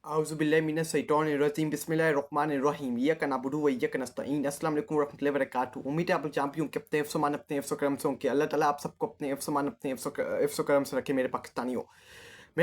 आउज़ुबिल्लाहिमिनश्शैतानिर्रजीम बिस्मिल्लाहिर्रहमानिर्रहीम इय्याका नअबुदु व इय्याका नस्तईन। अस्सलाम वालेकुम वरहमतुल्लाहि वबरकातुहू। उम्मीद है आप लोग जहाँ भी हों कि अपने हिफ्ज़-ओ-मान, अपने हिफ्ज़-ओ-करम से होंगे। अल्लाह ताला आप सबको अपने हिफ्ज़-ओ-मान, अपने हिफ्ज़-ओ-करम से रखे। मेरे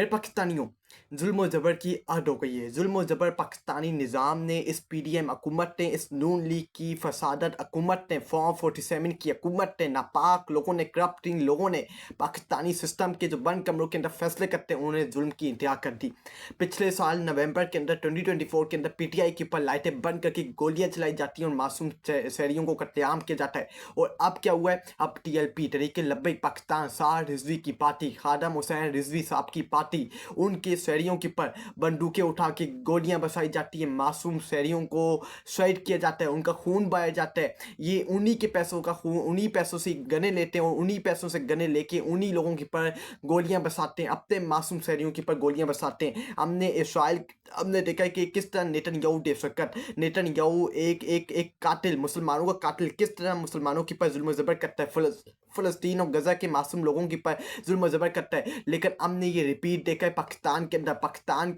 पाकिस्तानियों, जुल्म और ज़बर की हद हो गई है। जुल्म और ज़बर पाकिस्तानी निज़ाम ने, इस पीडीएम हुकूमत ने, इस नून लीग की फसादत हुकूमत ने, फॉर्म 47 की हुकूमत ने, नापाक लोगों ने, करप्टिंग लोगों ने पाकिस्तानी सिस्टम के जो बंद कमरों के अंदर फैसले करते हैं, उन्होंने जुल्म की इंतहा कर दी। पिछले साल नवंबर के अंदर 2024 के अंदर पीटीआई के ऊपर लाइटें बंद करके गोलियां चलाई जाती हैं और मासूम शहरियों को कत्लेआम किया जाता है। और अब क्या हुआ है? अब टीएलपी तरीके लब्बैक पाकिस्तान सार रिजवी की पार्टी, खादम हुसैन रिजवी साहब की पार्टी, उनके शहरियों के ऊपर बंदूकें उठा के गोलियां बरसाई जाती है, मासूम शहरियों को शहीद किया जाता है, उनका खून बहाया जाता है। ये उन्हीं के पैसों का खून, उन्हीं पैसों से गने लेते हैं और उन्हीं पैसों से गने लेके उन्हीं लोगों के ऊपर गोलियां बरसाते हैं, अपने मासूम शहरियों के ऊपर गोलियां बरसाते हैं। हमने देखा है कि किस तरह नेतन्याहू नेतन्याहू एक कातिल, मुसलमानों का कातिल, किस तरह मुसलमानों के ऊपर जुल्म ज़बर करता है, फ़लस्तीन और गज़ा के मासूम लोगों के ऊपर जुल्म ज़बर करता है। लेकिन हमने ये रिपीट देखा है पाकिस्तान के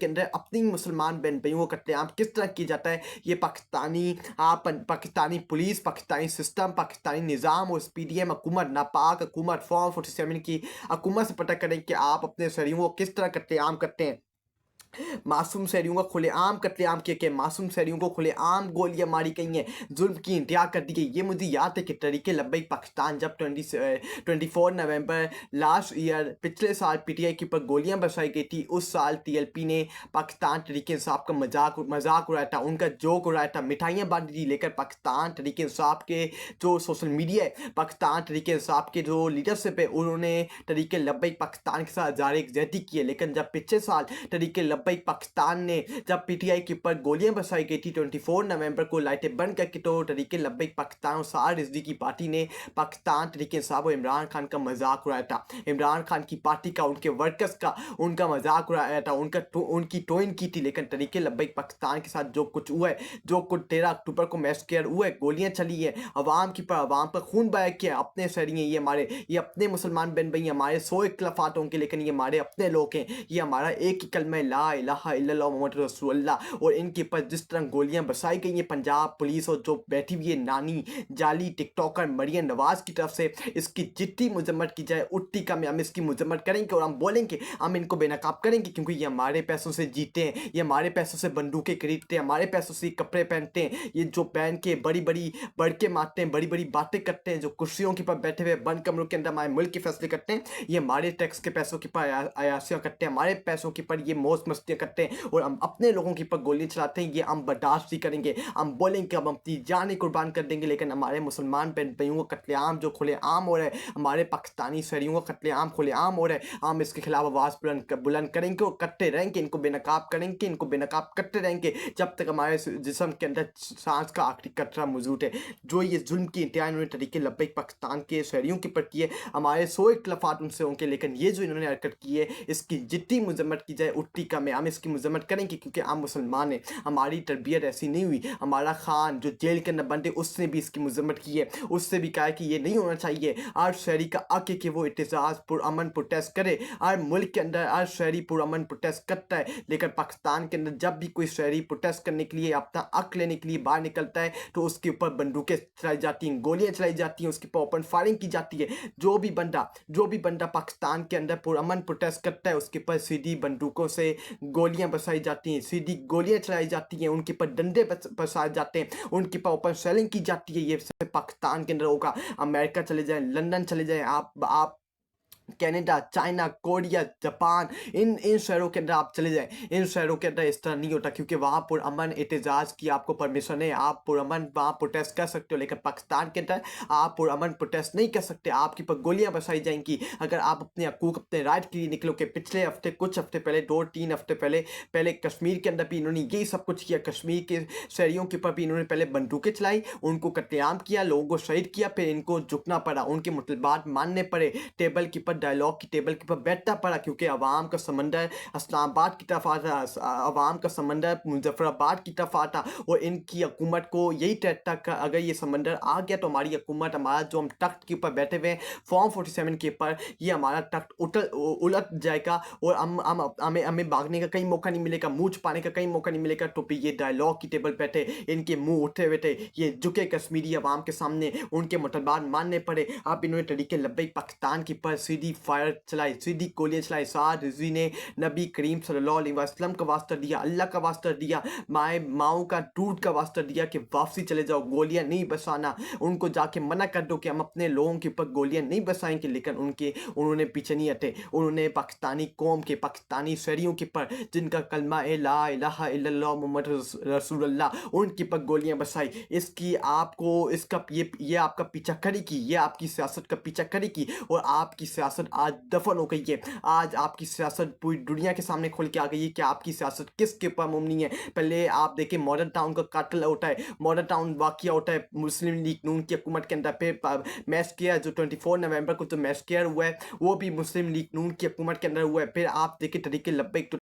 अंदर अपनी मुसलमान बहन भाइयों को कत्लेआम किस तरह किया जाता है। ये पाकिस्तानी पुलिस, पाकिस्तानी सिस्टम, पाकिस्तानी निज़ाम और पीडीएम हुकूमत, नापाक हुकूमत, फॉर्म 47 की हुकूमत से पता करें कि आप अपने शहरियों को किस तरह कत्लेआम करते हैं। मासूम शहरियों का खुलेआम कत्लेआम किए गए, मासूम शहरियों को खुलेआम गोलियां मारी गई हैं, जुल्म की इंतहा कर दी गई। ये मुझे याद है कि तरीके लब्बैक पाकिस्तान जब 24 नवंबर लास्ट ईयर पिछले साल पीटीआई के ऊपर गोलियां बरसाई गई थी, उस साल टीएलपी ने पाकिस्तान तरीके इंसाफ का मजाक उड़ाया था, उनका जोक उड़ाया था, मिठाइयाँ बांटी थी। लेकर पाकिस्तान तरीके इंसाफ के जो सोशल मीडिया है, पाकिस्तान तरीके इंसाफ के जो लीडरशिप है, उन्होंने तरीके लब्बैक पाकिस्तान के साथ जारी ज्यादती की है। लेकिन जब पिछले साल तरीके लब्बैक पाकिस्तान ने जब पीटीआई के ऊपर गोलियां बरसाई गई थी 24 नवंबर को लाइटें बंद करके, तो तरीके लब्बैक पाकिस्तान और सार रिजवी की पार्टी ने पाकिस्तान तरीके साहब और इमरान खान का मजाक उड़ाया था, इमरान खान की पार्टी का, उनके वर्कर्स का उनका मजाक उड़ाया था, उनकी टोइन की थी। लेकिन तरीके लब्बैक पाकिस्तान के साथ जो कुछ हुआ है, जो कुछ 13 अक्टूबर को मैसकेयर हुआ है, गोलियां चली है, अवाम पर खून बहाया किया, अपने शहरी हैं ये अपने मुसलमान बहन भाई, हमारे 100 इख्तलाफात होंगे लेकिन ये हमारे अपने लोग हैं, ये हमारा एक ही कलमा ला इलाहा इल्लल्लाह मुहम्मद रसूलुल्लाह। और इनके ऊपर जिस तरह गोलियां बरसाई गई हैं पंजाब पुलिस और जो बैठी हुई है नानी जाली टिकटॉकर मरियम नवाज की तरफ से, इसकी जितनी मजम्मत की जाए उतनी कम हम इसकी मजम्मत करेंगे और हम बोलेंगे, हम इनको बेनकाब करेंगे, क्योंकि ये हमारे पैसों से जीते हैं, ये हमारे पैसों से बंदूकें खरीदते हैं, हमारे पैसों से कपड़े पहनते हैं, ये जो पहन के बड़ी बड़ी बड़के मारते हैं, बड़ी बड़ी बातें करते हैं, जो कुर्सियों के ऊपर बैठे हुए बंद कमरों के अंदर हमारे मुल्क के फैसले करते हैं, ये हमारे टैक्स के पैसों के ऊपर अयाशियाँ करते हैं, हमारे पैसों के ऊपर ये मौज मस्तियाँ करते हैं और हम अपने लोगों के ऊपर गोलियां चलाते हैं। ये हम बर्दाश्त नहीं करेंगे, हम बोलेंगे हम अपनी जान कुर्बान कर देंगे। लेकिन हमारे मुसलमान बहन भाइयों का कत्लेआम जो खुलेआम हो रहा है, हमारे पाकिस्तानी शहरियों का कत्लेआम खुलेआम हो रहा है, हम इसके खिलाफ आवाज़ बुलंद करेंगे और करते रहेंगे, इनको बेनकाब करेंगे, इनको बेनकाब करते रहेंगे जब तक हमारे जिस्म के अंदर सांस का आखिरी कतरा मौजूद है। जो ये जुल्म की इंतहा इन्होंने तरीके लब्बैक पाकिस्तान के शहरियों के ऊपर की है, हमारे 100 इख्तलाफात उनसे होंगे, लेकिन ये जो इन्होंने हरकत की है, इसकी जितनी मजम्मत की जाए उतनी कम है। हम इसकी मजम्मत करेंगे क्योंकि हम मुसलमान हैं, हमारी तरबियत ऐसी नहीं हुई। हमारा खान जो जेल के अंदर बंद है, उसने भी इसकी मजम्मत की है, उससे भी कहा है कि ये नहीं होना चाहिए। हर शहरी का हक है कि वो एहतजाज पुरअमन प्रोटेस्ट करे, हर मुल्क के अंदर हर शहरी पुरअमन प्रोटेस्ट करता है। लेकिन पाकिस्तान के अंदर जब भी कोई शहरी प्रोटेस्ट करने के लिए, अपना हक लेने के लिए बाहर निकलता है, तो उसके ऊपर बंदूकें चलाई जाती हैं, गोलियां चलाई जाती हैं, उसके ऊपर ओपन फायरिंग की जाती है। जो भी बंदा पाकिस्तान के अंदर पुरअमन प्रोटेस्ट करता है, उसके ऊपर सीधी बंदूकों से गोलियां बरसाई जाती हैं, सीधी गोलियां चलाई जाती हैं, उनके ऊपर डंडे बरसाए जाते हैं, उनके ऊपर ओपन सेलिंग की जाती है। ये सिर्फ पाकिस्तान के अंदर होगा। अमेरिका चले जाएं, लंदन चले जाएं, आप कनाडा, चाइना, कोरिया, जापान, इन शहरों के अंदर आप चले जाएं, इन शहरों के अंदर इस तरह नहीं होता, क्योंकि वहाँ पुरअमन एहतजाज की आपको परमिशन है, आप पुरअमन वहाँ प्रोटेस्ट कर सकते हो। लेकिन पाकिस्तान के अंदर आप पुरअमन प्रोटेस्ट नहीं कर सकते, आपके ऊपर गोलियां बरसाई जाएंगी अगर आप अपने हकूक, अपने राइट के लिए निकलोगे। पिछले हफ्ते, कुछ हफ्ते पहले, 2-3 हफ्ते पहले कश्मीर के अंदर भी इन्होंने यही सब कुछ किया। कश्मीर के शहरियों के ऊपर भी इन्होंने पहले बंदूकें चलाई, उनको कत्लेआम किया, लोगों को शहीद किया, फिर इनको झुकना पड़ा, उनके मुतलबात मानने पड़े, टेबल के ऊपर डायलॉग की टेबल के ऊपर बैठता पड़ा, क्योंकि अवाम का समंदर इस्लामाबाद की तरफ आता, अवाम का समंदर मुजफ्फराबाद की तरफ आता, और इनकी हुकूमत को यही डर था कि अगर ये समंदर आ गया तो हमारी हुकूमत, हमारा जो हम तख्त के ऊपर बैठे हुए हैं फॉर्म 47 के ऊपर, ये हमारा तख्त उलट जाएगा और हमें हमें भागने का कहीं मौका नहीं मिलेगा, मुँह छुपाने का कहीं मौका नहीं मिलेगा। तो फिर ये डायलॉग की टेबल पे थे, इनके मुंह उठे हुए थे, ये झुके कश्मीरी अवाम के सामने, उनके मुतलबात मानने पड़े। अब इन्होंने तरीके लब्बैक पाकिस्तान के ऊपर सीधी फायर चलाई, सीधी गोलियां चलाई। साद रिजवी ने नबी करीम सल्लल्लाहु अलैहि वसल्लम का वास्ता दिया, अल्लाह का वास्ता दिया, माओ का दूध का वास्ता दिया कि वापसी चले जाओ, गोलियां नहीं बरसाना, उनको जाके मना कर दो कि हम अपने लोगों के ऊपर गोलियां नहीं बरसाएंगे। लेकिन उन्होंने पीछे नहीं हटे, उन्होंने पाकिस्तानी कौम के, पाकिस्तानी शहरियों के ऊपर, जिनका कलमा है ला इलाहा इल्लल्लाह मुहम्मद रसूलुल्लाह, उनके ऊपर गोलियां बरसाई। इसकी आपको इसका ये आपका पीछा करेगी, ये आपकी सियासत का पीछा करेगी, और आपकी सियासत आज दफन हो गई है। आज आपकी सियासत पूरी दुनिया के सामने खुल के आ गई है कि आपकी सियासत किसके ऊपर मुमनी है। पहले आप देखें मॉडर्न टाउन का कातल होता है, मॉडर्न टाउन वाकया होता है मुस्लिम लीग नून की हुकूमत के अंदर। फिर मैच किया जो 24 नवंबर को जो मैच किया हुआ है वो भी मुस्लिम लीग नून की हुकूमत के अंदर हुआ है। फिर आप देखें तरीके लब्बैक तो